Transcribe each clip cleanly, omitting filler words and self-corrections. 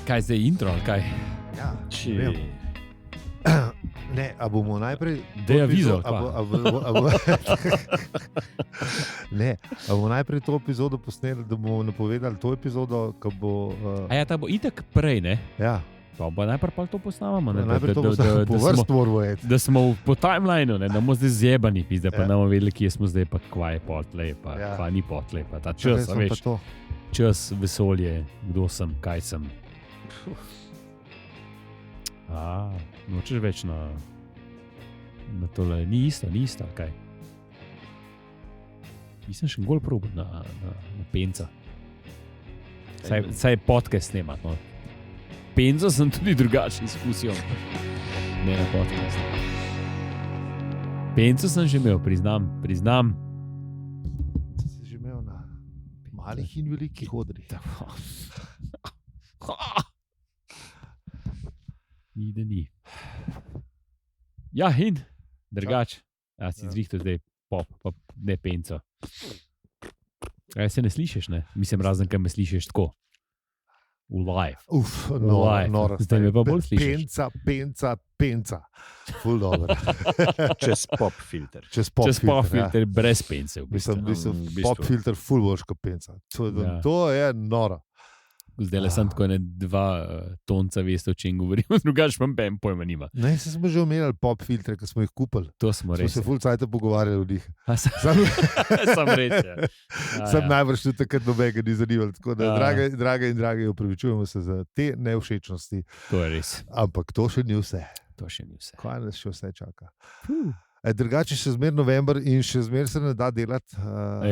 Kaj zdaj intro ali kaj? Ja, ne, a bomo najprej... Dej avizo. Ne, a bomo najprej to epizodo posneli, da bomo napovedali to epizodo, ko bo... A ja, ta bo itak prej, ne? Ja. Pa najprej pa to posnamamo, ne? Najprej to posnamamo, po vrst moramo jeti. Da smo po timelineu, ne? Da bomo zdaj zjebani, pizda, pa ne bomo vedeli, kje smo zdaj, pa kva je potlej, pa ni potlej, pa ta čas, veš. Čas, vesolje, kdo sem, kaj sem. Nočeš več na tole, ni isto, kaj. Nisem še gol probil na penca. Saj podcast snemat, no. Penco sem tudi drugačen izkusil. Ne na podcast. Penco sem že imel, priznam. Si že imel na malih in velikih odrih. Ni, da ni. Ja, in drugač. Ja, si zrihtel zdaj pop, pa ne penco. Ja, se ne slišiš, ne? Mislim, razen, kaj me slišiš tako. V live. Noro. Zdaj me pa bolj slišiš. Penca. Ful dobro. Čez pop filter. Čez pop filter, ja. Brez pence. Mislim, pop filter ful boljš kot penca. To je noro. Zdaj sem tako 2 tonca, veste, o čem govorim, drugač pa pojma nima. Ne, smo že omenjali pop filtre, ko smo jih kupili. To smo res. Smo se ful cajta pogovarjali o njih. Sam reč, ja. Sem najbrž tudi takrat nobega ni zanimal. Tako da, drage, opravičujemo se za te nevšečnosti. To je res. Ampak to še ni vse. Kaj nas še vse čaka? Drugače še zmer november in še zmer se ne da delati.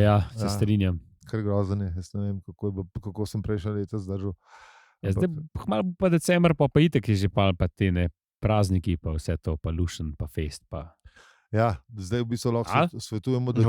Ja, se strinjam. Kar grozno je, jaz ne vem, kako sem prejšnja leta zdržal. Ja, zdaj, malo pa december, pa itek je že pa te ne prazniki, pa vse to, pa lušen, pa fest. Pa. Ja, zdaj v bistvu lahko svetujemo, da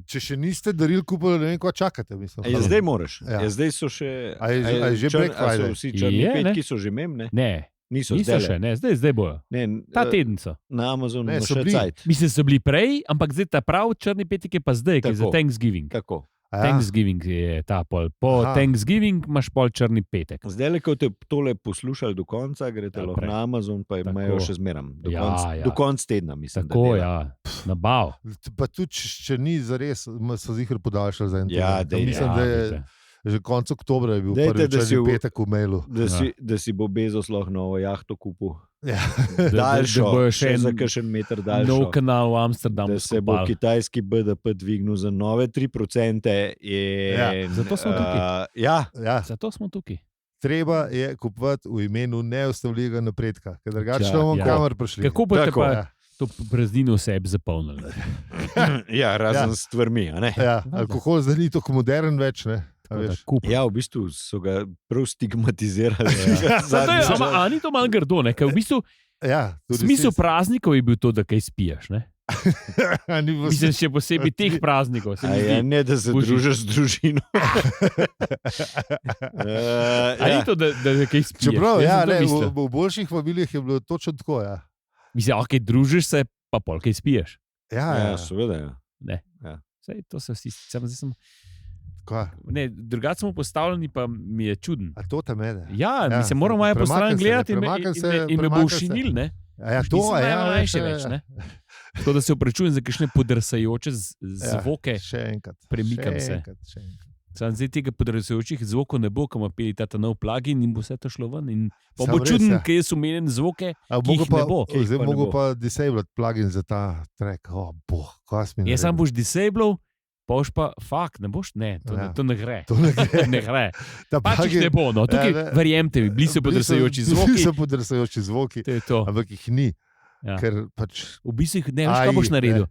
če še niste darili kupili, ne vem, ko čakate. Mislim. Zdaj moraš. Zdaj so še... A je že Black Friday? Vsi črni petki so že memne? Ne. Niso še, ne, zdaj bojo. Ta teden so. Na Amazonu so še bili. cajt. Mislim, so bili prej, ampak zdaj ta prav črni petek je pa zdaj, ki je za Thanksgiving. Tako. Thanksgiving je ta pol. Po Thanksgiving imaš pol črni petek. Zdaj, ko te tole poslušali do konca, grete lahko na Amazon, pa imajo še zmeram. Do konca tedna, mislim. Tako, ja. Nabav. Pa tudi, če ni zares, so zihar podaljšali za en teden. Ja, mislim, da je... Že konec oktobra je bil prvi črni petek v mailu. Da si bo Bezos lahko novo jahto kupil. Ja. Daljšo, še za kakšen meter daljšo. Nov kanal v Amsterdamu. Da se bo kitajski BDP dvignil za nove 3%. Zato smo tukaj. Zato smo tukaj. Treba je kupovati v imenu neustavljivega napredka, ker drugače bomo kamor prišli. Kako boste pa to praznino sebi zapolnili? Ja, razen stvarmi. Ja, alkohol zdaj ni tako modern več, ne? Ja, v bistvu so ga prav stigmatizirali. A ni to malo grdo, ne? Ker v bistvu smisel praznikov je bil to, da kaj spijaš, ne? Mislim, še posebej teh praznikov. Ne, da se družiš z družino. Ni to, da kaj spijaš? Čeprav, v boljših familijah je bilo točno tako, ja. Mislim, ok, družiš se, pa pol kaj spijaš. Ja, seveda. Ne, sej, to se vsi, Kaj? Ne, drugače smo postavljeni, pa mi je čuden. A to te mene? Ja, mislim, moramo je postavljeni gledati in me bo ušinil, ne? Ja, to je, najmanjše več, ne? Tako da se opravičujem za kakšne podrsajoče zvoke. Še enkrat. Premikam se. Sam zdaj tega podrsajočih zvokov ne bo, ko ima peli ta nov plugin in bo vse to šlo ven. In pa bo čuden, kaj je sumenjen zvoke, ki jih ne bo. Zdaj mogo pa disable plugin za ta track. Kaj smo mi naredili? Ja, sam boš disable, boš pa, ne boš, ne, to ne gre. To ne gre. Pač jih ne bo, no, tukaj verjemte mi, bili so podrsajoči zvoki. Bili so podrsajoči zvoki, ampak jih ni. Ker pač... V bistvu jih ne veš, kaj boš naredil.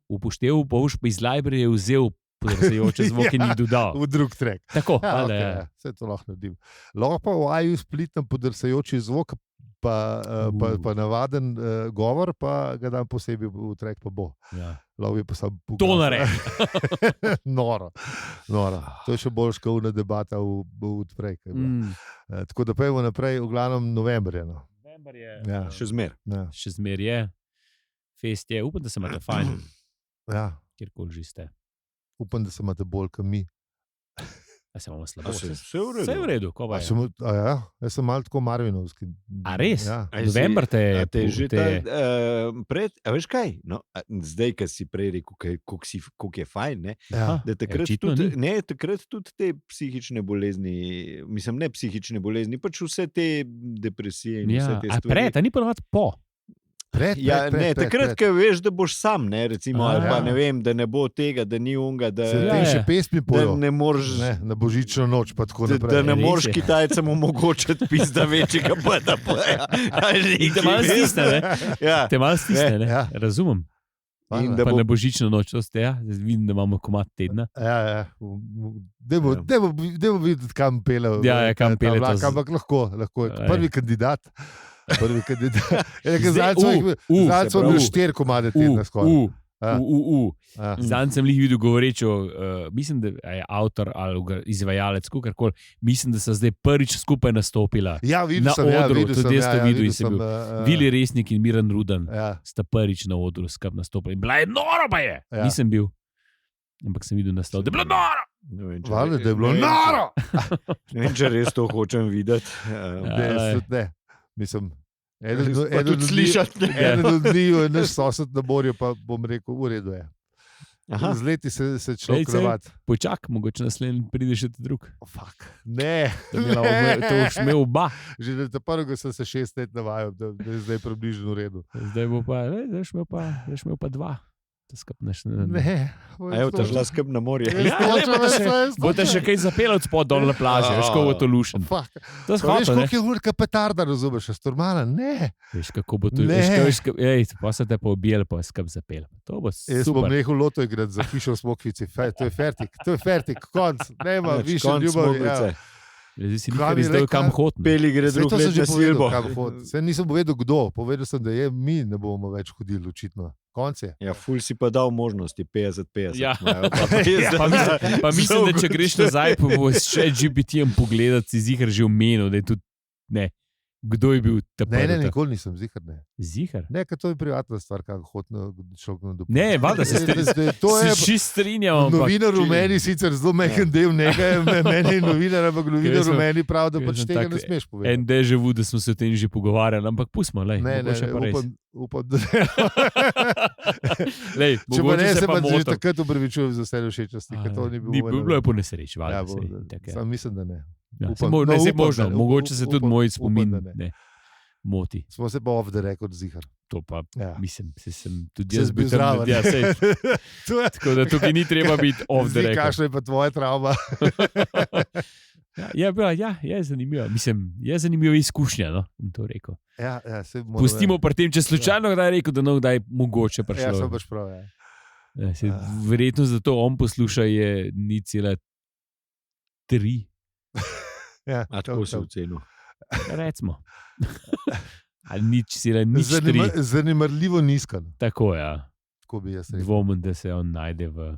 Upoštev boš pa iz librarije vzel podrsajoče zvoke in jih dodal. V drug track. Tako, vse to lahko naredim. Lahko pa v AI splitnem podrsajoči zvok, pa navaden govor, pa ga dam posebej v track, pa bo. Je pa sam to naredi. Noro. To je še bolj škovna debata v track. Tako da pojmo naprej, v glavnem november je. November je. Še zmer. Še zmer je. Fest je. Upam, da se imate fajn. Ja. Kjerkoli že ste. Upam, da se imate bolj kot mi. Se imamo slabo. Vse v redu, ko pa je. Jaz sem malo tako marvinovski. A res? Ja. November te je že veš kaj? No, zdaj, ko si prej rekel, koliko je fajn, ne? Ja. Da takrat tudi te psihične bolezni, mislim, ne psihične bolezni, pač vse te depresije in vse te stvari. Pred, a ni ponovadi po. Takrat, ko veš, da boš sam, ne, recimo, ali pa ne vem, da ne bo tega, da ni unga, da še pesmi pojo. Ne moreš, na božično noč, pa tako naprej. Da ne moreš Kitajcem omogočiti pizda večjega PDP-ja. Te malo stisne, ne? Te malo stisne, ne? Razumem. In da bo na božično noč, to ste, vidim, da imamo komad tedna. Dajmo videti, kam pele. Kam pele to. Ampak lahko. Prvi kandidat. Zdaj smo imeli 4 komade tedna skoraj. Zdaj sem jih videl govorečo, mislim, da je avtor ali izvajalec, kakorkoli, mislim, da so zdaj prvič skupaj nastopila na odru, tudi jaz to videl in sem bil. Vili Resnik in Miran Rudan sta prvič na odru skupaj nastopili. Bila je noro pa je! Nisem bil, ampak sem videl naslov, da je bilo noro! Hvala, da je bilo noro! Ne vem, če res to hočem videti. Ne. Mislim, eden od njih je naš sosed na morju, pa bom rekel, v redu je. Z leti se človek navadi. Počak, mogoče naslednji pride še drug. Ne. To boš imel oba. Že da prvega sem se 6 let navajal, da je zdaj približno v redu. Zdaj bo pa, zdaj imel pa 2. Ne. Evo, ta šla skrb na morje. Bote še kaj zapela od spod dol na plaži, veš, ko bo to lušen. Veš, koliko je urka petarda, razumeš, a stormala? Ne. Veš, kako bo to, pa se te pa objel, pa skrb zapela. To bo super. Jaz bom nehal loto igrati za Hišo v Smokvici, to je fertik, konc, nema, više ljubav. Zdaj si nekaj izdel, kam hodno. Peli gre drug let na silbo. Saj nisem povedal kdo, povedal sem, da mi ne bomo več hodili, očitno. Konce. Ja, ful si pa dal možnosti, 50-50. Ja, pa mislim, da če greš nazaj, pa bo s ChatGPT-jem pogledati, si zihar že omenil, da je tudi, ne, kdo je bil ta prvi. Ne, nikoli nisem zihar, ne. Zihar? Ne, ker to je privatna stvar, kako hodno človek na dopust. Ne, valjda se čist strinjam. Novinar v meni sicer zelo mehen del nekaj, meni je novinar, ampak novinar v meni prav, da pač tega ne smeš povedati. En deja vu, da smo se o tem že pogovarjali, ampak pustimo, lej. Ne, upam, da ne. Lej, če pa ne, se pa že takrat upravičujem za vse všečnosti, ker to ni bilo. Ni bilo je po nesreči, valjda. Sam mislim, da ne. Možno, mogoče se tudi moj spomin moti. Smo se pa off the record zihar. To pa, mislim, sem tudi jaz bil zraven. Tako da tukaj ni treba biti off the record. Kakšna je pa tvoja travma? Je zanimivo. Mislim, je zanimiva izkušnja, no, bom to rekel. Pustimo pri tem, če slučajno kdaj rekel, da kdaj mogoče prišlo. Ja, sem baš prav, verjetno zato on posluša je 0,3. Ja, tako se ocenil. Recimo. Ali nič 3. Zanemarljivo nizka. Tako, ja. Tako bi jaz rekel. Dvomim, da se on najde v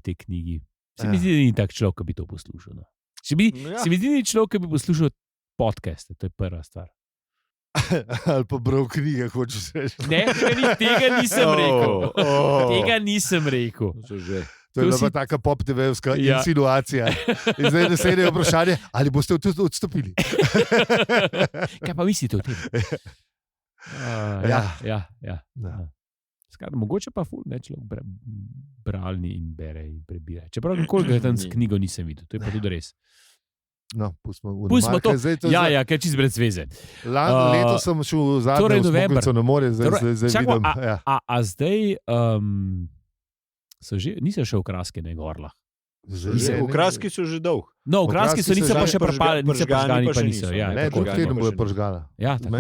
tej knjigi. Se mi zdi, da ni tak človek, ki bi to poslušal. No. Se mi zdi, da ni človek, ki bi poslušal podcaste. To je prva stvar. Ali pa bral knjige, hočeš reči. Ne, tega nisem rekel. Tega nisem rekel. To je bila taka pop-TV-evska insinuacija. In zdaj naslednje vprašanje, ali boste odstopili? Kaj pa mislite o tem? Ja. Skrat, mogoče pa ful, ne, človek bralni in bere in prebira. Čeprav nikoli tam s knjigo nisem videl, to je pa tudi res. No, pustimo to. Ja, kaj čist brez zveze. Leto sem šel v zadnjo Smokvico na morje, zdaj vidim. A zdaj niso še v Kraski, ne Gorlah? V Kraski so že dolg. No, v Kraski so niso pa še propali, pržgani pa niso. Ne, drug teden bojo pržgana. Ja, tako.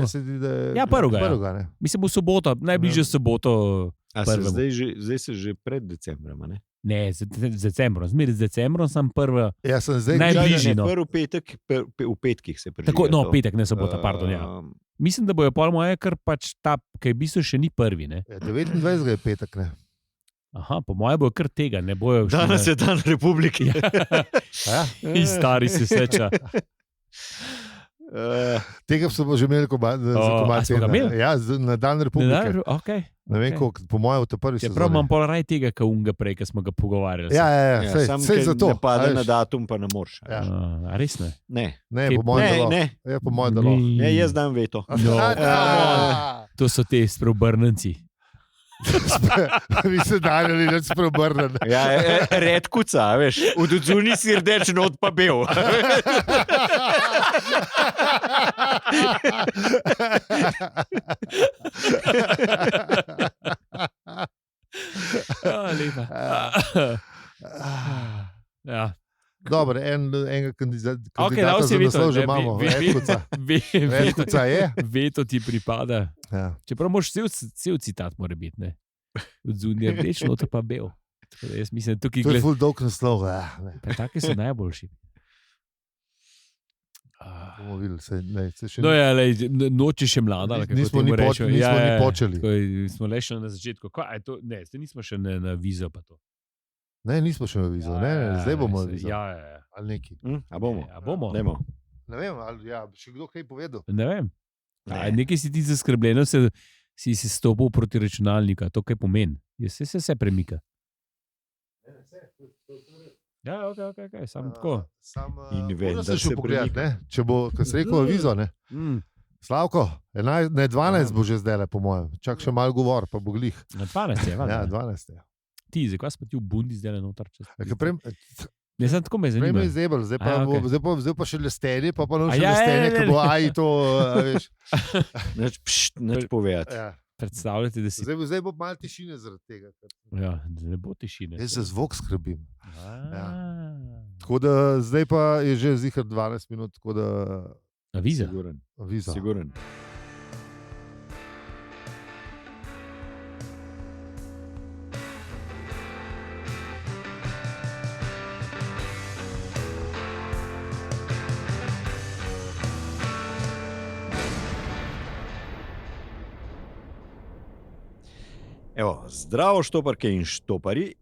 Ja, prvega. Mislim, v soboto, najbližje soboto. Zdaj se že pred decembrom, ne? Ne, z decembrom. Zmeri z decembrom sem prva. Ja, sem zdaj najbližji. Prvi petek, v petkih se prižiga. Tako, no, petek, ne sobota, pardon, ja. Mislim, da bojo pol moje, ker pač ta, kaj v bistvu še ni prvi, ne? 29. je petek, ne? Aha, po moje bojo kar tega, ne bojo... Danes je dan Republike. In stari se seča. Tega smo že imeli za komacije. Ja, na dan Republike. Ne vem, koliko, po mojem, v te prvi sezoni. Čeprav imam pol raj tega, ka unga prej, ko smo ga pogovarjali. Ja, Sam, sej ker zato. ne pade a na veš. datum, pa ne moreš. Ja. A res ne? Ne. Ne, Kaj- po mojem, Ne, da lahko. ne. Ja, po mojem, da lahko. Ne, jaz dam veto. No, to so te spreobrnenci. Vi se daljali, da se preobrnili. Ja, red kuca, veš, v dodzuni si rdeč, not pa bel. Lepa. Ja. Dobro, enega kandidata Okej, dal si za veto, naslov že ne, imamo. ve- ve- Redkuca. Redkuca je. Veto ti pripada. Ja. Čeprav moraš cel citat mora biti, ne? Od zunaj rdeč, noter pa bel. Tako da jaz mislim, tukaj To je gled... ful dolg naslov. Ne. Pa taki so najboljši. Bomo videli, se še No, ja, lej, noč je še mlada. ali kako nismo temu ni rečejo. ni počeli. Tako je, smo le še na začetku. Kaj, je to? Ne, zdaj nismo še na vizo. Pa to. Ne, nismo še avizo. Ne, zdaj bomo avizo. Ja. Ali neki. A bomo? A bomo? Dajmo. Ne vem, ali ja, še kdo kaj povedal. Ne vem. Ne. Nekaj si ti zaskrbljeno, si stopil proti računalniku. To kaj pomeni? Se vse premika. Ja, ok, samo tako. In vem, da da se se še pogledati, premika. ne? Če bo, ko se rekel avizo, ne? Slavko, 12 bo že zdaj, po mojem. Čak še malo govor, pa bo glih. Na 12 je, Ja, ja, 12 je. ti, zakaj si pa ti v bundi zdaj noter? Ja, Ne, sem tako me Prej zanima. me je zebel, zdaj pa, A, bo, okej. zdaj pa še lestenje, pa A no še ja, lestenje, ne, ki ne, bo ne. aj to, a veš. Neč povedati. Ja. Predstavljate, da si. Zdaj bo malo tišine zaradi tega. Ja, ne bo tišine. Jaz za zvok skrbim. Ja. Tako da zdaj pa je že zihar 12 minut, tako da Aviza. Siguren. aviza. Siguren. Evo, zdravo, štoparke in štopari,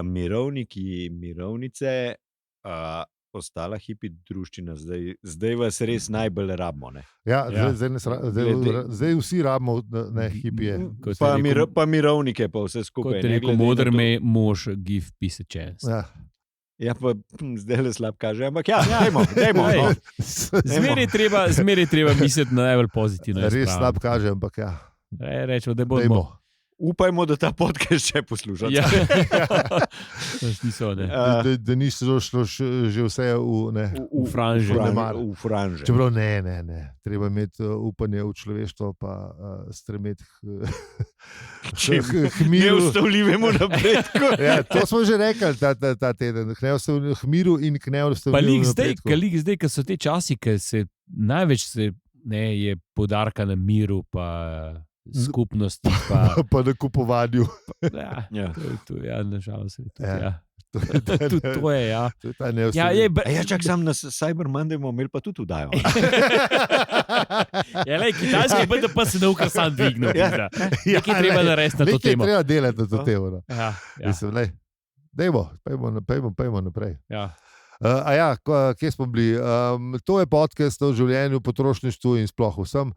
mirovniki, mirovnice, ostala hipi druščina, zdaj vas res najbolj rabimo. Ne? Ja, Ja. zdaj vsi rabimo, ne, hipije. Kot Pa, je rekel- pa mirovnike, pa vse Kot skupaj. je ne rekel glede na modr to- mož, give peace a chance. Ja. Ja, pa zdaj le slab kaže, ampak ja, dajmo. Ej, No. Zmeraj treba misliti na najbolj pozitivno. jaz Res pravim. slab kaže, ampak ja. Rečemo, da bomo. Dajmo. Upajmo, da ta podcast še poslušate. Ja. Niso, ne. Da ni šlo že vse V franže. V franže. Čeprav ne. Treba imeti upanje v človeštvo, pa stremeti k miru. Neustavljivemu napredku. Ja, to smo že rekli ta teden. K miru in k Pa neustavljivemu napredku. zdaj, ko so te časi, ki se največ je podarka na miru, pa skupnosti. Pa, Pa na kupovanju. ja, Ja. ja, nažalost. Ja. Ja. Tudi to je. Ja. To je ta Ja, neustavljiv. Ja, čak sam na Cyber Monday bomo imeli pa tudi vdajo. Ja, lej, kitajski BDP se nauka sam dvignil. Ja. Nekaj treba narediti na to Nekaj temo. treba delati na to temo. No. Ja, ja, Mislim, dajmo, pojmo naprej. ja. Kje smo bili? To je podcast o življenju, potrošništvu in sploh vsem.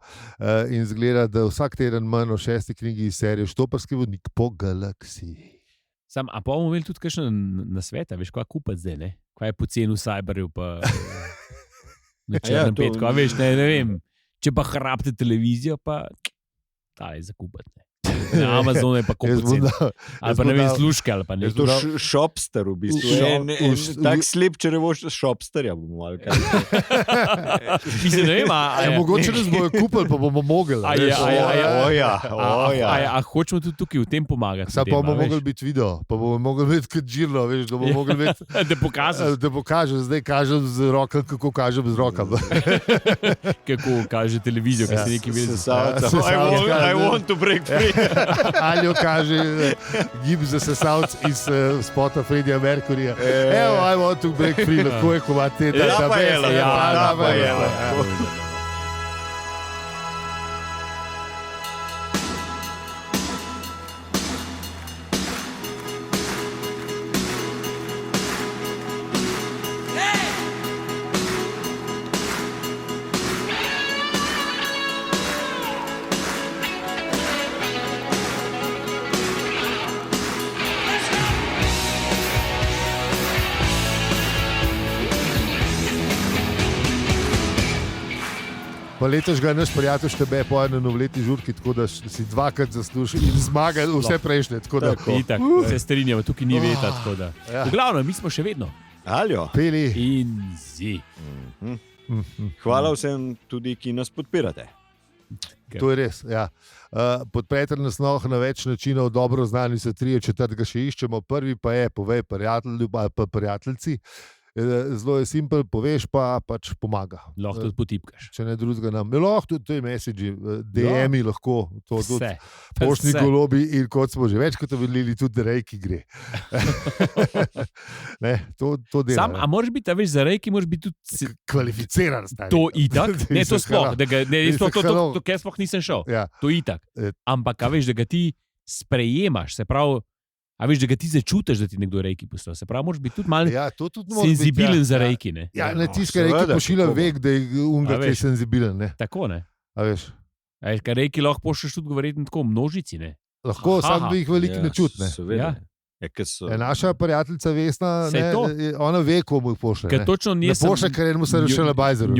In zgleda, da vsak teden manj o 6. knjigi iz serije Štoparski vodnik po galaksiji. A pa bomo imeli tudi kakšno na sveta, veš, kaj kupiti zdaj, ne? Kaj je poceni v Cyberju, pa na črnem to- petku. A veš, ne vem, če pa hrabite televizijo, pa ta je za kupiti. Ne? Na Amazonu je pa Jaz bom kupiti. dal- Ali pa ne bom vem, dal- služke ali pa ne. jaz To bom šopster v bistvu. Tak slep, če ne boš šopsterja, bomo ali kaj. Mislim, ne vem, a Mogoče nas bojo kupili, pa bomo mogli. A je- veš. a je- Oja. A hočemo tudi tukaj v tem pomagati? Sam pa bomo mogli biti video, pa bomo mogli biti kot žirno, veš, da bomo mogli biti. Da pokažeš, Da pokažem, zdaj kažem z rokami, kako kažem z rokami. kako kaže televizijo, kaj se nekaj vidi. I want to break free. Ali jo kaže gib za sesalc iz spota Freddija Mercuryja. Evo, I want to break free, lahko je komate. Ja, pa je lahko, pa je lahko. letos ga naš prijatelj štebe po eno novoletni žurki, tako da si dvakrat zaslužil in zmagal vse prejšnje. Tako da Itak, se strinjamo, tukaj ni veta. Tako da. Ja. V glavnem, mi smo še vedno. Aljo. peli. In zi. Hvala vsem tudi, ki nas podpirate. To je res. Ja. Podprete nas na več načinov, dobro znani so 3, 4 še iščemo. Prvi pa je, povej prijatelju ali pa prijateljici. Zelo je simpel, poveš pa pač pomaga. Lahko tudi potipkaš. Če ne drugega nam. Lahko tudi te message, DM-i lahko, to tudi Vse. poštni Vse. golobi in kot smo že večkrat videli, tudi rejki gre. Ne, to dela. Sam, a moraš biti, a veš, za rejki moraš biti tudi Kvalificiran stari. to itak. Ne, to sploh. Da ga, ne, Mislim, to ker sploh nisem šel. Ja. To itak. Eh. Ampak, a veš, da ga ti sprejemaš, se pravi, a veš, da ga ti začutiš, da ti nekdo rejki postal. Se pravi, moraš biti tudi malo Ja, to tudi mora biti, senzibilen za ja. rejki. Ne? Ja, ne tiskaj seveda, rejki pošilja kako pa. vek, da je unga, A ki je veš. senzibilen. Ne? Tako ne. A veš, A veš, kar rejki lahko pošlješ tudi verjetno tako v množici. Ne? lahko, Aha. sam bi jih veliko ne čut. Ne? Seveda. Ja. Ja, ker so, Naša prijateljica Vesna, Saj ne, to. ona ve, komu jih pošlje. Ker Ne, točno ne nisem. pošlje, ker enemu se rešila bajzer.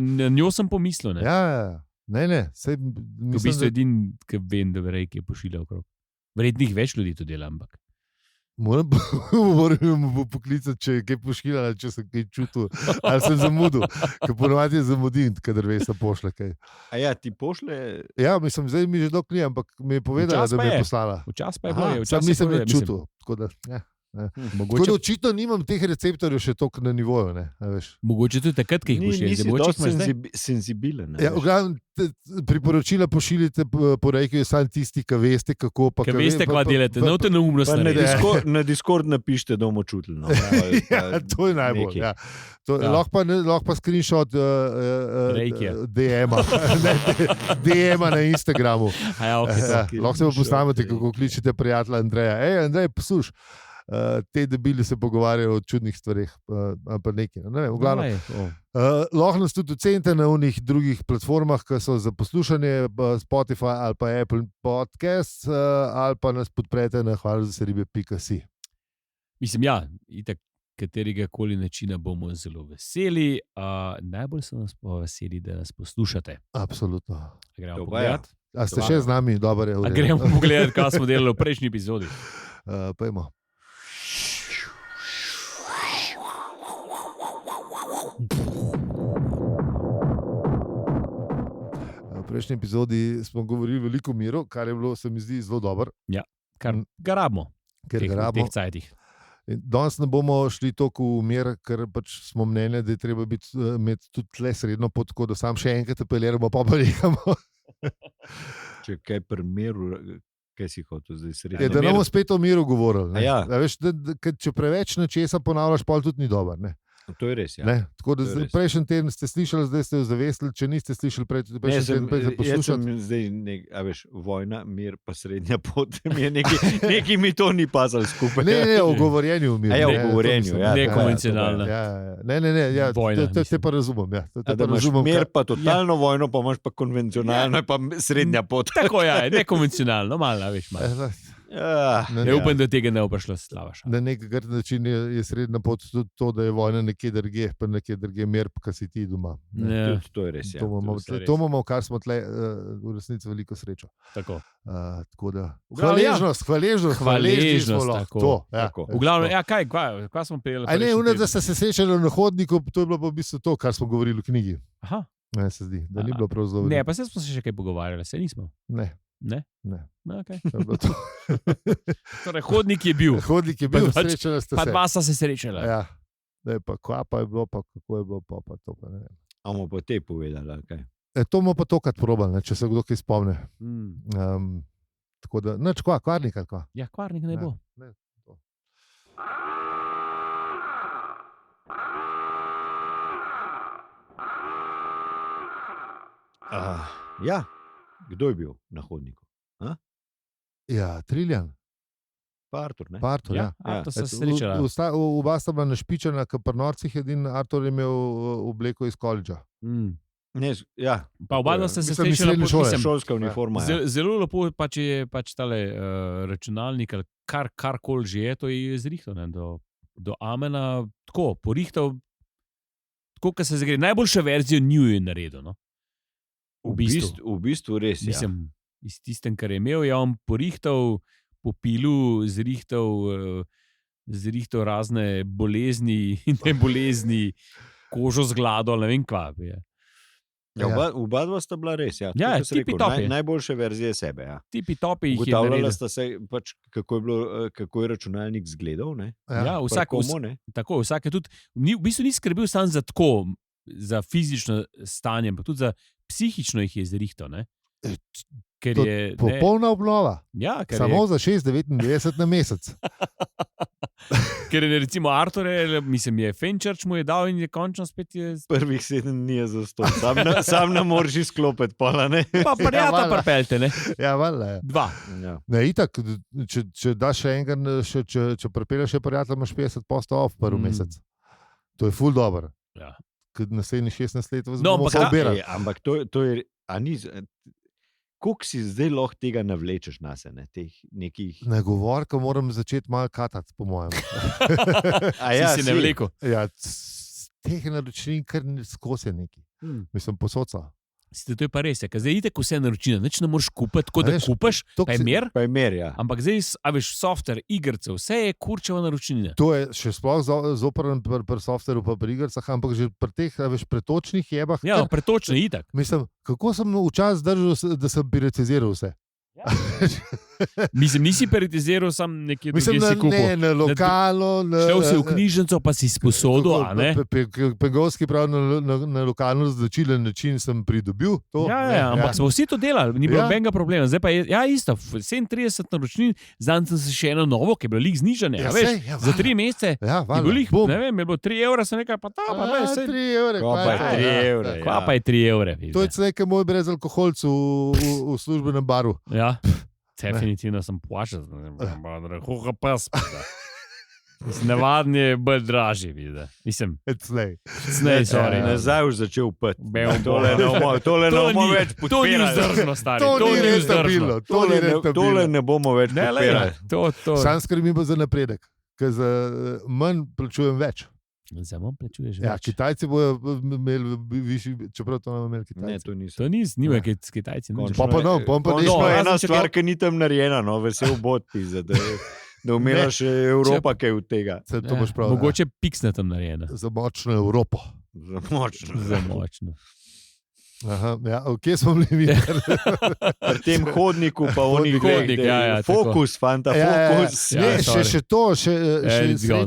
Na njo sem pomislil. Ne? Ja, ja. Ne, sej, V mislim, bistvu edini, ki vem, da rejki pošilja okrog. Verjetno jih več ljudi to dela, ampak. moram mu poklicati, če je kaj pošiljala, če sem kaj čutil, ali sem zamudil. Ker ponovadi je zamudil, kadar Vesna pošlje kaj. a ja, ti pošle. Ja, mislim, zdaj mi že dok ni, ampak mi je povedala, Včasih da pa mi je je. poslala. Včasih pa je Aha, bilo. sam nisem več čutil. Tako da, ja. Tako Mogoče, da očitno nimam teh receptorjev še toliko na nivoju. Ne, a veš. mogoče tudi takrat, ki jih pošiljate. Nisi Mogoče dosti jih imaš zdaj. senzibilen. Ja, v glavnem, priporočila pošiljite po reki, samo tisti, ki veste, kako. Pa, Ker veste, kva delate. No, te neumnost Pa na, naredite. na Discord napište, da bomo čutili. No. Ja, to je najbolj. nekaj. Ja. To, Ja. lahko pa screenshot Rejkija. DM-a DM-a na Instagramu. A ja, okay, Ja, to. lahko se pa postavite, kako kličete prijatelja Andreja. Andrej, poslušaj, te debili se pogovarjajo o čudnih stvareh, pa nekaj. Ne vem, v glavnem. Lahko nas tudi ocenite na unih drugih platformah, ki so za poslušanje, Spotify ali pa Apple Podcast, ali pa nas podprete na hvalazaseribe.si. Mislim, ja, itak katerega koli načina bomo zelo veseli. Najbolj so nas pa veseli, da nas poslušate. Absolutno. A gremo To pa ja. pogledat? A ste še z nami? Dobar je. A gremo pogledat, kaj smo delali v prejšnji epizodi. Pojmo. V prejšnji epizodi smo govorili veliko o miru, kar je bilo, se mi zdi, zelo dobro, Kar ga rabimo. ker v ga rabimo. teh cajtih. In danes ne bomo šli toliko v mir, ker pač smo mnenja, da je treba imeti tudi tle srednjo pot, tako da sam še enkrat apeliramo, pa nehamo. Če kaj primeru, kaj si hotel zdaj Je, sredi. da ne bomo spet o miru govorili. Ne? Ja. A veš, ker če preveč nečesa ponavljaš, pol tudi ni dobro. Ne? To je res. Ja. Ne? Tako da To je res. prejšnji teden ste slišali, zdaj ste jo zavestili, če niste slišali Ne, prejšnji teden, pa jaz poslušali. sem zdaj, a veš, vojna, mir, pa srednja pot. Nekaj mi to ni pasalo skupaj. Ne, o govorjenju o miru. A ja, o ne, to govorjenju, mislim. ja, Nekonvencionalno. Ja, ne, ja, Vojna, te mislim. pa razumem. Ja, te A da pa imaš razumem mir, kaj- pa totalno vojno, pa imaš pa konvencionalno, pa srednja pot. Tako je, nekonvencionalno, malo, veš, malo. Ja. Ne, Ja, upam, da tega ne bo prišlo slavaš. Na nek način je srednja pot tudi to, da je vojna nekje drugje, pa nekje drugje mir, pa si ti doma. Ne. Ja, Tudi to je res. Ja. To imamo, to je res. to imamo, kar smo tle v resnici veliko srečo. tako. Tako da, V glavnem, ja. hvaležni Hvaležnost, smo lahko. tako. To, ja. Tako. V glavnem, ja, kaj smo prijeli? A ne, une, da ste se srečali na hodniku, to je bilo pa v bistvu to, kar smo govorili v knjigi. Aha, Ne, se zdi, da ni A, bilo prav zelo ne, veliko. pa se smo se še kaj pogovarjali, se nismo. Ne, Ne? ne. No, okay. To je bilo to. Torej, hodnik je bil, Hodnik je bil, Pa pač- srečali ste pa se. dva sta se srečala. Ja. Ne, pa kva pa je bilo, pa kako je bilo, pa to pa ne vem. Amo pa te povedali, ali kaj. To bomo pa tokrat probali, ne, če se kdo kaj spomne. Mm. Tako da, nič, kvarnik ali kva. Ja, kvarnik ne Ja. bo. Ne, to. Ja, kdo je bil na hodniku? Ja, Triljan, Pa Artur, ne? pa Artur, ja. Artur sta se Et, srečala. Oba sta bila našpičena, ker pri norcih edin Artur je imel obleko iz koledža. Mm. Ne, ja. Pa oba dva sta se Mislim, iz srečala srednje po šole. tistem. Šolska uniforma. Ja. Zelo lepo pač je pač tale računalnik ali karkoli že je, to je zrihtal ne, do Amena, tako porihtal, tako kot se zagre. Najboljšo verzijo New je naredil. No? V bistvu. V bistvu res. Mislim, iz tistem, kar je imel, je on porihtal, po pilu, zrihtal razne bolezni in ne bolezni, kožo zglado, ne vem kva. Oba dva sta bila res. Ja, Ja, Tako, kot si rekel, tipi-topi. najboljše verzije sebe. Ja. Tipi topi jih je Ugotavljala naredil. sta se, pač, kako je računalnik izgledal. Ja, vsak je tudi, v bistvu ni skrbel samo za tako, za fizično stanje, ampak tudi za psihično jih je zrihtal. Ne? Ker To je popolna obnova. Ja, ker Samo je, za 6,99 na mesec. ker je recimo Artur, mislim, je Fenchurch mu je dal in je končno spet je. Prvih 7 dni je za stol. Sam ne moreš izklopiti, pola ne. Pa prijata valjda. pripeljte, ne? Ja, valjda, ja. 2. Ja. Ne, itak, če daš še enega, če pripelješ še prijatelj, imaš 50% off prvi mesec. To je ful dobro. Ja. Ker naslednjih 16 let vas No, bomo ampak pa obirali. Ampak to je, a ni, koliko si zdaj lahko tega navlečeš na se, ne, teh nekih. Ne govor, ko moram začeti malo katati, po mojem. Si ne vlekel. Ja, teh naročnin kar skozi je neki. Mislim, posodca. To je pa res, ker zdaj ideš vse naročnine, nič ne moreš kupiti, tako da veš, kupaš, toliko pa je si- mer, Pa je mer, ja. ampak zdaj, a veš, software, igrice, vse je kurčevo naročnine. To je še sploh zoprn pri softveru, pa pri igrah, ampak že pri teh, a veš, pretočnih jebah. Ja, kar- pretočno je itak. Mislim, kako sem včasih zdržal, da sem piratiziral vse. Mislim, nisi prioritetiral sam nekje Mislim, drugje si kupil. ne, na lokalno. Šel si v knjižnico, pa si sposodil, a ne? Pegovski prav na lokalno značilen način sem pridobil to. Ja, ampak smo vsi to delali, ni bilo Ja. nobenega problema. Zdaj pa je, ja, isto, 37 naročnin, zdaj sem se še eno novo, ki je bilo lik znižanje, Ja, a veš, sej, ja, za valjda. 3 mesece. Ja, Je bilo jih, bum. ne vem, je bilo 3 evra, sem nekaj, pa ta, pa ne, sej. 3 evre. Kva pa je to? 3 Ja. evre, ja. Kva pa je 3 evre? To je nekaj moj brezalkoholc v službenem baru. Ja, definitivno sem plačal, hoga pas. Navadni je bolj dražji, vidi. Mislim, Slej. ne, sorry. Nazaj už začel pet. Bel Tole ne bomo več To ni podpirali. vzdržno, stari. To ni vzdržno. rentabilno. Tole ne bomo več Ne, le, podpirali. to. Sam skrbim pa za napredek, ker za manj plačujem več. Za manj plačuješ Ja, več. Kitajci bodo imeli višji, čeprav to ne imeli Ne, Kitajci. to niso. To ni, nima s Kitajci. nič. Pa no, pa Končno No, je ena razen če stvar, kaj- ki ni tam narejena, no, vesel bod pizza, da umela še Evropa kaj od tega. Se to boš prav. Mogoče piksne tam narejena. Za močno Evropo. Za močno. Za močno. Aha, ja, kje smo bili mi? Pri tem hodniku pa oni Hodnik, ja, tako. fokus, fanta, Ja, fokus. Ja, Ne, sorry. še to, it's gone.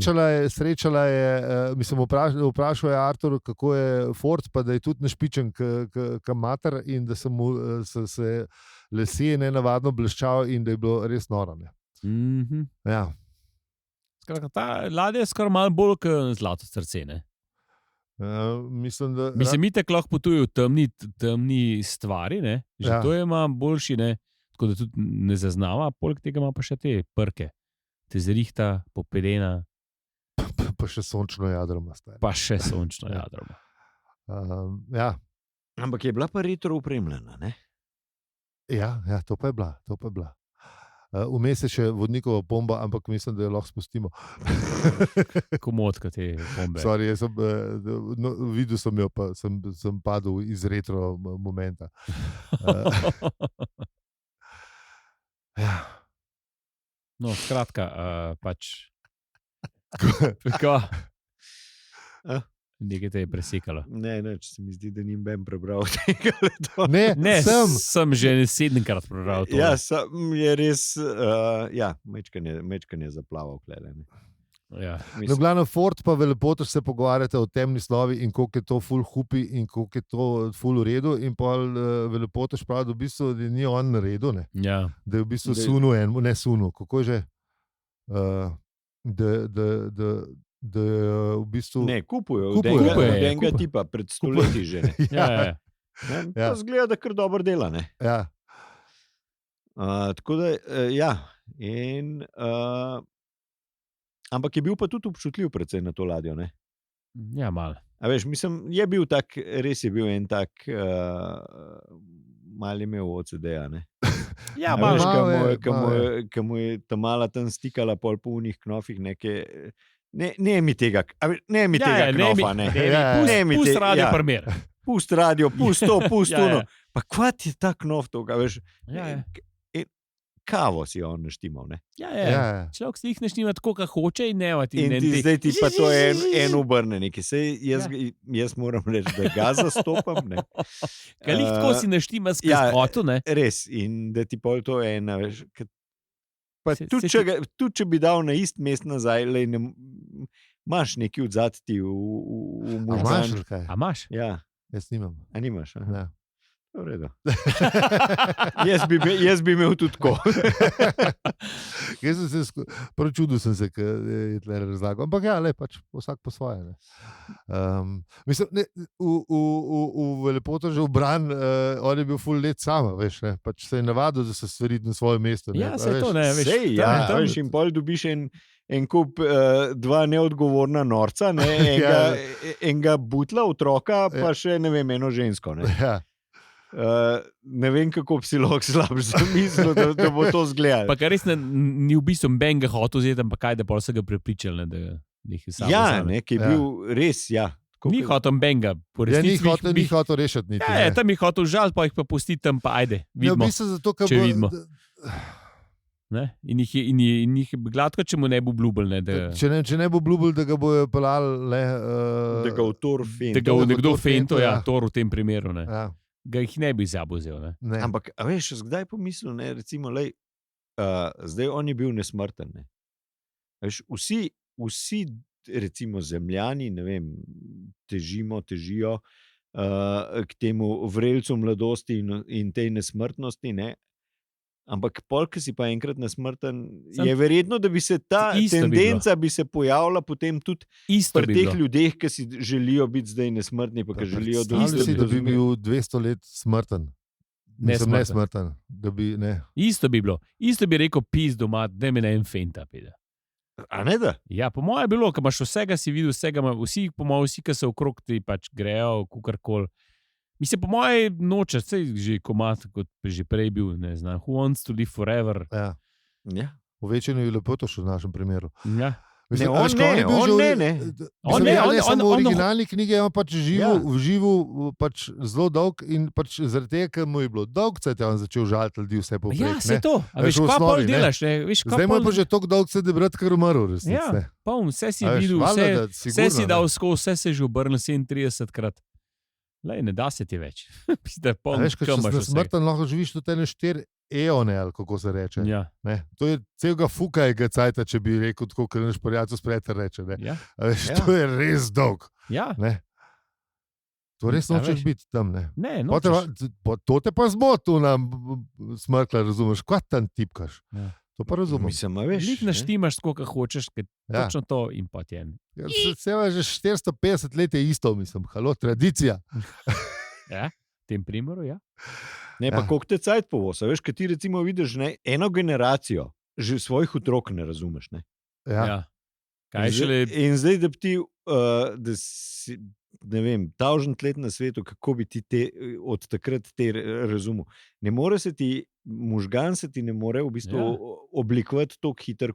srečala je, mislim, vprašal je Artur, kako je Ford, pa da je tudi našpičen k mater in da se lesje nenavadno bleščal in da je bilo res noro. Ne. Ja. Skratka, ta ladja je skoraj malo bolj kot zlato srce. Ne? Mislim, da Mislim, mi tako lahko potuje v temni stvari, ne? Že Ja. to je ima boljši, ne? Tako da tudi ne zaznava, poleg tega ima pa še te prke, te zrihta, popedena, pa še sončno jadro ima. stari. pa še sončno Ja. jadro. Ja. Ampak je bila pa retro upremljena, ne? Ja, to pa je bila. Vmes je še vodnikova bomba, ampak mislim, da jo lahko spustimo. Komotka te bombe. Sorry, jaz sem, videl sem jo, pa sem padel iz retro momenta. Ja. No, skratka, pač. Tako. A? Nekaj te je presekalo. Ne, če se mi zdi, da nim ben prebral tega. Ne, Ne, sem. sem že 7-krat prebral to. Ja, je res, ja, mečkan je zaplaval. Klede, ne. Ja. No, glavno Ford pa velepotož se pogovarjate o temni slovi in koliko je to ful hupi in koliko je to ful v redu in pa velepotož pravi, da v bistvu da ni on na redu, ne? Ja. Da je v bistvu Da- sunil ne sunil, kako je že, da je v bistvu... Ne, kupujo. Kupujejo, Od ja, enega kupujejo. tipa, pred stoletji že. Ne. Ja, ja. Ne, Ja. to zgleda, da kar dobro dela. Ne. Ja, Tako da, ja. In, ampak je bil pa tudi občutljiv predvsem na to ladjo. Ne. Ja, malo. A veš, mislim, je bil tak, res je bil en tak, mal imel OCD-ja. Ne. Ja, A malo. veš, malo je, ko mu je ta mala tam stikala pol po unih knofih neke. Ne mi tega, ne mi tega knofa, ne. Ja, ja. Pust Ne mi radi ja. primer. pust radio, pust to, pust Ja, ono. ja. Pa kvat je tak nov to, veš, Ja, ja. kavo si on naštimal, ne? Ja, Ja, ja. ja. Človek si jih naštima tako, kot hoče in ne. In ti zdaj ti pa to en obrne nekaj. Sej jaz moram reči, da ga zastopam, ne? Kalih tako si naštima skozi ja, hotu, ne? Res, in da ti pol to ena, veš, pa Se- tudi, se tudi če bi dal na ist mest nazaj, lej, imaš neki odzad ti v A imaš možgan. ali kaj? A imaš? Ja, Jaz nimam. a nimaš, a? Ne. V redu. Jaz bi imel tudi tako. Jaz sem se, prav čudil sem se, ker je tle razlagal. Ampak ja, le, pač vsak po svoje. Ne. Mislim, ne, v lepoto že v bran, on je bil full let sama, veš, ne. Pač se je navadil, da se stvari na svoje mesto. Ne. Ja, A se veš, to ne, veš. Sej, tam ja, je tam. veš, in pol dobiš en kup, dva neodgovorna norca, ne, enega butla, otroka, pa še ne vem, eno žensko. Ne. Ja. Ne vem, kako bi si lahko slabo zamislil, da bo to zgledalo. Pa kar res ni v bistvu benga hotel vzeti, ampak kaj, da pol se ga prepričali, ne, da jih je samo Ja, vzame. ne, ki je Ja. bil res, ja. Tako Ni kot- hotel benga, po Ja, ni resnici hotel, hotel rešiti niti. Ja, ne. tam je hotel žal, pa jih pa pusti tam, pa ajde, Ja, v vidimo. bistvu zato, ker če bo- vidimo. Ne? In jih je gladko, če mu ne bo blubl, ne, da, Če ne bo blubl, da ga bojo pelali, Da ga avtor fin. da ga bo nekdo to fental, fento, ja, ja. Tor v tem primeru, ne. Ja, Ga jih ne bi zabuzel, ne. ne. Ampak, a veš, kdaj pomislil, ne, recimo, lej, zdaj on je bil nesmrten. Ne. Veš, vsi, recimo, zemljani, ne vem, težijo k temu vrelcu mladosti in tej nesmrtnosti, ne. Ampak pol, ki si pa enkrat nesmrten, je verjetno, da bi se ta Isto bi tendenca bi se pojavila potem tudi Isto pri bi teh bilo. ljudeh, ki si želijo biti zdaj nesmrtni, pa ki želijo Predstavljaj si, da bi bil 200 let smrten. Mislim, Nesmrten. nesmrten. Da bi, ne. Isto bi bilo. Isto bi rekel, pis doma, da me ne en fenta pide. A ne da? Ja, po mojem je bilo, ker imaš vsega, si videl vsega, vsi, po mojem, vsi, ki so okrog ti pač grejo, kukorkoli. Mislim, po mojem noče, sej že komat, kot že prej bil, ne znam, Who Wants to Live Forever. Ja. Ja. V večini je lepo to še v našem primeru. Ja. Mislim, Ne, a on veš, ko ne, je bil on že v- ne, ne. On Mislim, ne, ja, on- ne samo v on- originalni knjigi, je on pač živel, Ja. živel pač zelo dolg in pač zaradi tega, ker mu je bilo dolg, se je on začel žaliti ljudi vse povprek. Ja, ne. se to. A Veš, veš, v kaj osnovi, pol ne. delaš, ne? Veš, kaj Zdaj mu je pol- pa že toliko dolg, se da je brat kar umrl, resnici. Ja, ne. poln, vse si A veš, videl, valjda, da vse sigurno, si dal ne. skozi, vse se je že obrnil 37 krat. Lej, ne da se ti več. Mislim, da je A poln veš, če kamaš si vsega. smrten, lahko živiš tudi ene 4 eone, ali kako se reče. Ja, Ne. To je celega fukajega cajta, če bi rekel, tako kot naš prijatelj spreter reče. Ne. ja, A veš, Ja. to je res dolg. ja. Ne. To res A nočeš veš. biti tam. Ne. Ne, No, nočeš. to te pa zmoti, nam smrkla, razumeš, kaj tam tipkaš. Ja. To pa razumem. Mislim, a veš. Lih ne. naštimaš, koliko hočeš, ker Ja. točno to in pa ti je. Ja, se je že 450 let je isto, mislim, halo, tradicija. Ja, v tem primeru, ja. Ne, pa Ja. koliko te cajt povosa, veš, kaj ti recimo vidiš, ne, eno generacijo, že svojih otrok ne razumeš, ne. Ja. Ja. Kaj šele, In zdaj, da bi ti, da si, ne vem, 1000 let na svetu, kako bi ti od takrat te razumel. Ne more se ti, možgan se ti ne more v bistvu Ja. oblikovati tako hitro,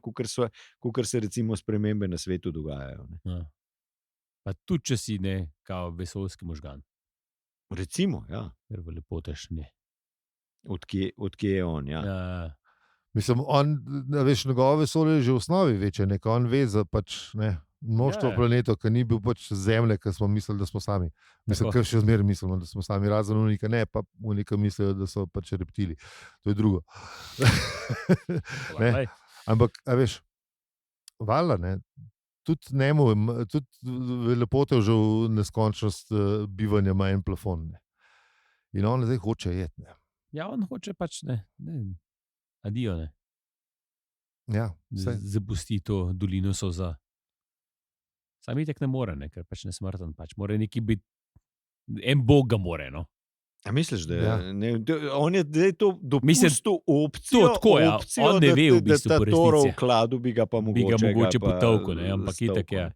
kot se recimo spremembe na svetu dogajajo. Ne. ja. Pa tudi, če si ne, kao vesoljski možgan, Recimo, ja, ker v lepotež ne. odkje je on. Ja. Ja. Mislim, on, veš, njegovo vesolje je že v osnovi večje, ne, on ve za pač, ne, množstvo Ja. planetov, ki ni bil pač Zemlje, ki smo mislili, da smo sami. Mislim, Tako. ker še zmeraj mislimo, da smo sami, razen unika, ne, pa unika mislijo, da so pač reptili. To je drugo. Ne. Lej, Ampak, a veš, valjda, ne, tudi njemu, tudi lepote že v neskončnost bivanja ima en plafon. Ne. In on zdaj hoče jeti. Ne. Ja, on hoče pač ne. Adijo, ne. Ja, saj. Zapusti to dolino soza. Sam itek ne more, ne, ker pač nesmrten. Pač. Mora neki biti, en bog ga more. No. A misliš, da Ja. ne, on je zdaj to Mislim, dopustil opcijo, to tako, ja. opcijo, On ne ve v bistvu da po ta Toro resnici. v kladu bi ga pa Bi mogoče, ga mogoče pa potolkel, ne, ampak stolkel, itak je. ne.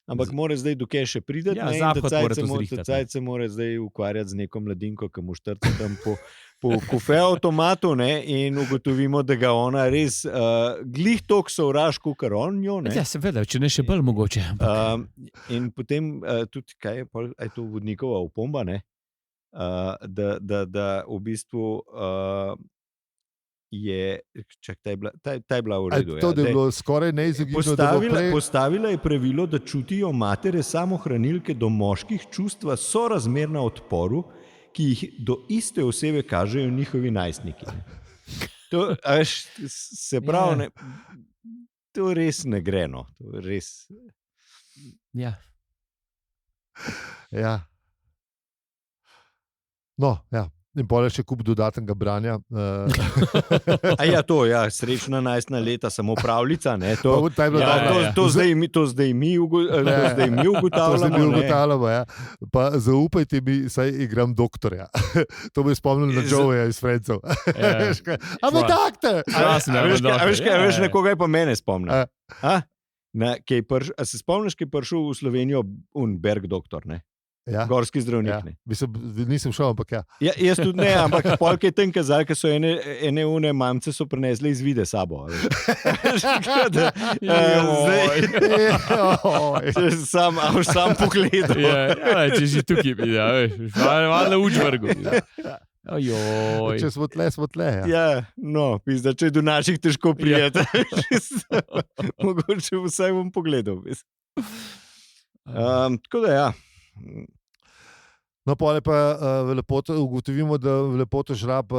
Ampak mora zdaj do keše priti, Ja, ne, in Zahod mora to ta zrihtati, ne. cajt se mora zdaj ukvarjati z neko mladinko, ki mu štrca tam po kofeavtomatu, ne, in ugotovimo, da ga ona res glih toliko sovraž, kot on njo. Ne. Ja, seveda, če ne še bolj mogoče. In potem tudi, kaj je to vodnikova opomba, ne, da v bistvu je, ta je bila v redu. To je bilo skoraj neizogibno. Postavila je pravilo, da čutijo matere samohranilke do moških čustva sorazmerna odporu, ki jih do iste osebe kažejo njihovi najstniki. To, se pravi, to res ne gre. No. To res... Ja. Ja. No, ja. In pole še kup dodatnega branja. Srečna najstna leta, samo pravljica. Ne, to zdaj mi ugotavljamo. Ja. Pa zaupajte mi, saj igram doktorja. To bi spomnil na Joeja iz Friendsov. Ampak doktor! Veš, nekoga je pa mene spomnil. Se spomniš, ki je prišel v Slovenijo Berg doktor, ne? Ja. Gorski zdravnik. Ja. Nisem šel, ampak ja. Jaz tudi ne, ampak polk je tem kazali, ker so ene une mamce so prinesli izvide sabo. Sam pogled. Če si tukaj, veš, malo učvrgo. Če smo tle. Ja, no, pizda, če do naših težko prijete. Mogoče vsaj bom pogledal. Tako da ja. No, pole pa ugotovimo, da lepoto žrab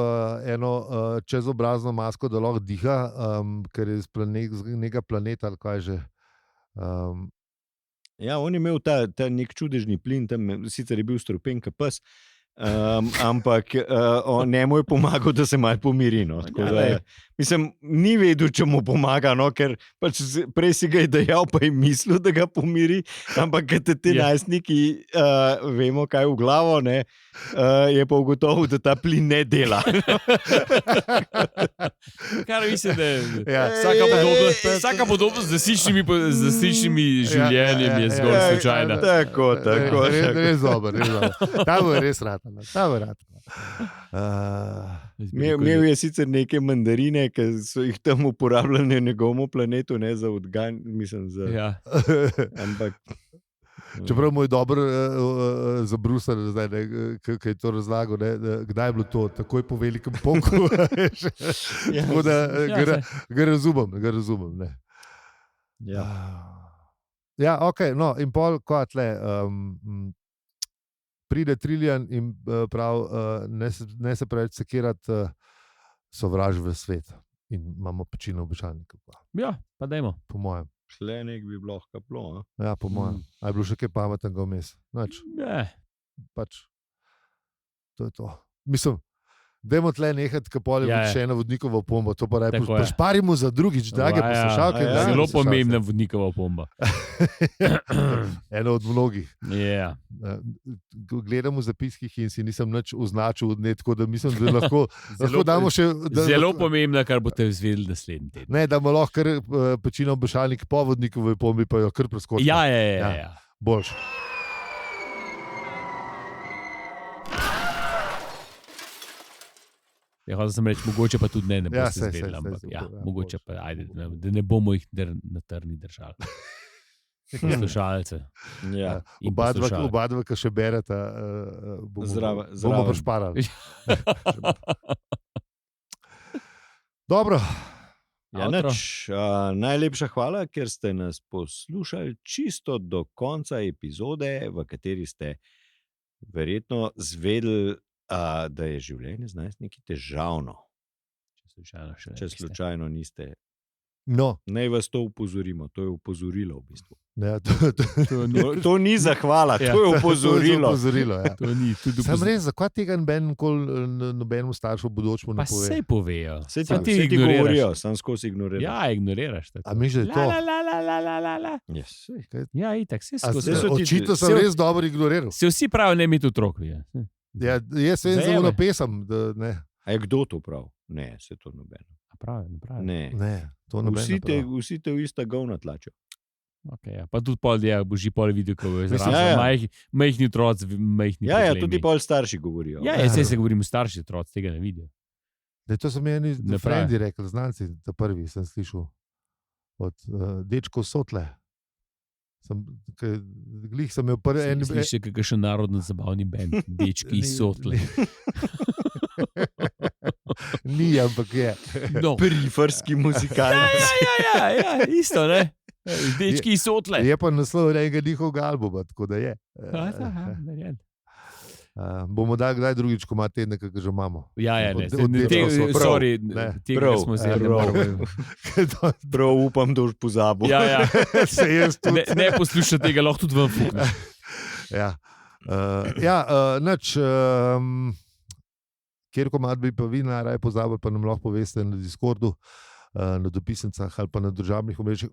eno čezobrazno masko, da lahko diha, ker je z nekega planeta, ali kaj že. Ja, on je imel ta nek čudežni plin, tam sicer je bil strupen kot pes, ampak njemu je pomagal, da se malo pomiri. No. Mislim, ni vedel, če mu pomaga, no, ker pač prej si ga je dejal, pa je mislil, da ga pomiri, ampak kad te najstniki vemo, kaj v glavo, ne, je pa ugotovil, da ta plin ne dela. Kar mislim, da je vsaka podobnost z zasičnimi življenjem je zgolj slučajna. Tako. Res dober. Ta bo res rad. Imel je sicer neke mandarine, ki so jih tam uporabljali na njegovem planetu, ne za odganj, mislim, ampak... Čeprav mu je dobro zabrusal, ki je to razlagal, kdaj je bilo to, takoj po velikem ponku. Tako da ga razumem. Ne. Ja, ok, no, in pol, ko tle... pride Trillian in prav, ne se preveč sekirati, sovraž v svet. In imamo pečino običajnika. Ja, pa dajmo. Po mojem. Šle nek bi bilo kaplo. Ja, po mojem. A je bilo še kaj pametnega vmes? Nič. Ne. Pač, to je to. Mislim, dajmo tle nehati, ko pol je še ena vodnikova opomba. To pa šparimo za drugič, drage poslušalke. Zelo pomembna vodnikova opomba. Eno od mnogih. Yeah. Gledam v zapiskih in si nisem nič označil, tako da mislim, da lahko damo še... Zelo pomembna, kar boste izvedeli naslednji teden. Ne, da bomo lahko kar pečino obešalnik po vodnikovi opombi, pa jo kar preskočimo. Ja. Boljš. Ja, hotel sem reči, mogoče pa tudi ne boste izvedeli, ampak mogoče pa, ajde, da ne bomo jih na trni držali. Poslušalce. Ja. Oba dva, ki še berete, bomo prišparali. Dobro. Najlepša hvala, ker ste nas poslušali čisto do konca epizode, v kateri ste verjetno zvedeli, da je življenje z najstniki težavno. Če slučajno niste. No. Naj vas to upozorimo, to je opozorilo v bistvu. Ja, to ni zahvala, to je opozorilo. To ni, sem res, zakaj tega nobenemu staršu bodočemu ne pove? Pa sej povejo. Sej ti govorijo, sam skozi ignoriraš. Ja, ignoriraš. A misliš, da je to? Yes. Ja, itak, sej skozi. Očitno sem res dobro ignoriral. Se vsi pravijo, ne imeti otrok. Ja, jaz vem zelo napesam, da ne. A je kdo to prav? Ne, se to nobeno. Pravi. Ne, to nobeno. Vsi te v ista govna tlačijo. Okay, ja. Pa tudi pol, ja, boš že pol videl, kako je Mislim, zraven. Majhni otroci, majhni Ja, problemi. tudi pol starši govorijo. Ja, saj se govorimo starši otroci, tega ne vidijo. To so mi eni Ne pravi. frendi rekli, znanci, ta prvi sem slišal od dečkov Sotle. Glih sem imel prvi en... Slišiš, kakšen narodno zabavni bend, dečki iz Sotle. Ni, ampak je. No. Periferski muzikalni. Ja, isto, ne? Dečki iz Sotle. Je pa naslov enega njihovega albuma, tako da je. Bomo dali kdaj drugič, ko ima tedne, kakor že imamo. Ja, ne, Od dečkov Sotle. sorry, Ne. tega Prav, smo zdaj ne prav. moremo. Prav upam, da boš pozabil. Ja, Se jaz tudi. ne poslušaj tega, lahko tudi ven fukneš. Ja, kjer komad bi pa vi najraje pozabili, pa nam lahko poveste na Discordu, na dopisnicah ali pa na družabnih omrežjih.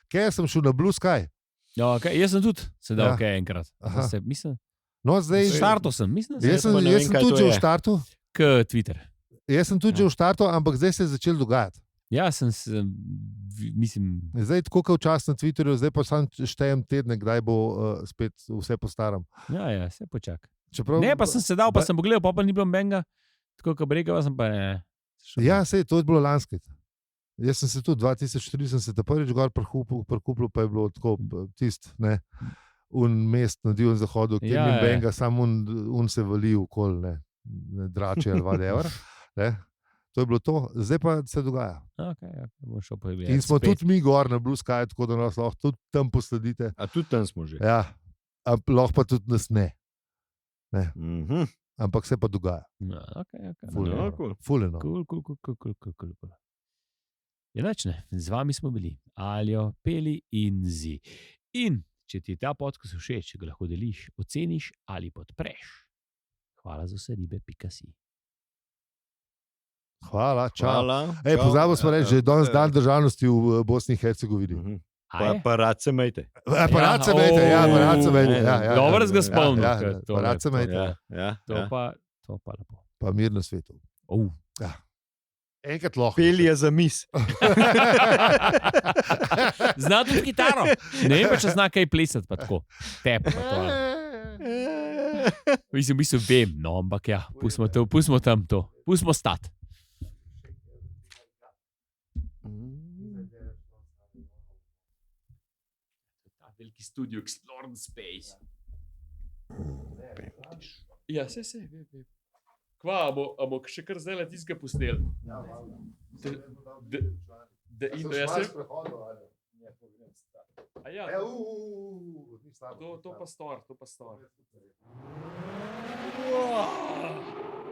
Kje sem šel na Blue Sky? Ja, okay. Jaz sem tudi sedel Ja. enkrat. Aha. Mislim, No, zdaj, štartov sem, mislim, da jaz sem pa ne sem vem, kaj tudi to že v je. štartu. k Twitter. Jaz sem tudi že v štartu, ampak zdaj se je začel dogajati. Ja, mislim, Zdaj, tako kot včasih na Twitterju, zdaj pa sam štejem tedne, kdaj bo spet vse po starem. ja, se počak. Čeprav, Ne, pa sem sedel, pa sem pogledal, pa ni bilo menga, tako kot Brega, sem pa ne. Ja, sej, to je bilo lanskega. Jaz sem se tudi 2004 sem se ta prvič gor prikupil, pa je bilo tako tist, ne, mest na divjem zahodu, kjer Ja, ni ja. benga, samo se vali okoli, ne drače ali whatever. Ne. To je bilo to, zdaj pa se dogaja. Okay, bom šel pogledat. In smo tudi mi gor na Blue Sky, tako da nas lahko tudi tam posledite. A tudi tam smo že. Ja, lahko pa tudi nas ne, Mhm. ampak se pa dogaja. No, okay. No, cool. Fuleno. Cool. Ja, nič ne. Z vami smo bili Aljo, Peli in Zi. In če ti je ta podcast všeč, ga lahko deliš, oceniš ali podpreš. Hvala za vse ribe, pikasi. Hvala, čau. Hvala. Ej, Čau. pozabil smo reči, že je danes dan državnosti v Bosni in Hercegovini. Mhm. A je? Pa rad se majte. Aparat se vejte, ja, aparat se vejte. Ja, Dobro si ga spomnil, Ja, ker to aparat se je- vejte. Ja. To pa lepo. Pa mir na svetu. Ja. Enkrat lahko. Peli je za mis. Zna tudi kitaro. Ne vem pa, če zna kaj plesati, pa tako. Tep, pa to. Mislim, vem, no, ampak ja, pustimo tam to. Pustimo stati. Ta veliki studio Explore the Space. Ja, vem. Kva, bomo še kar zdaj tistega posneli? A ja, to pa stor. Wow.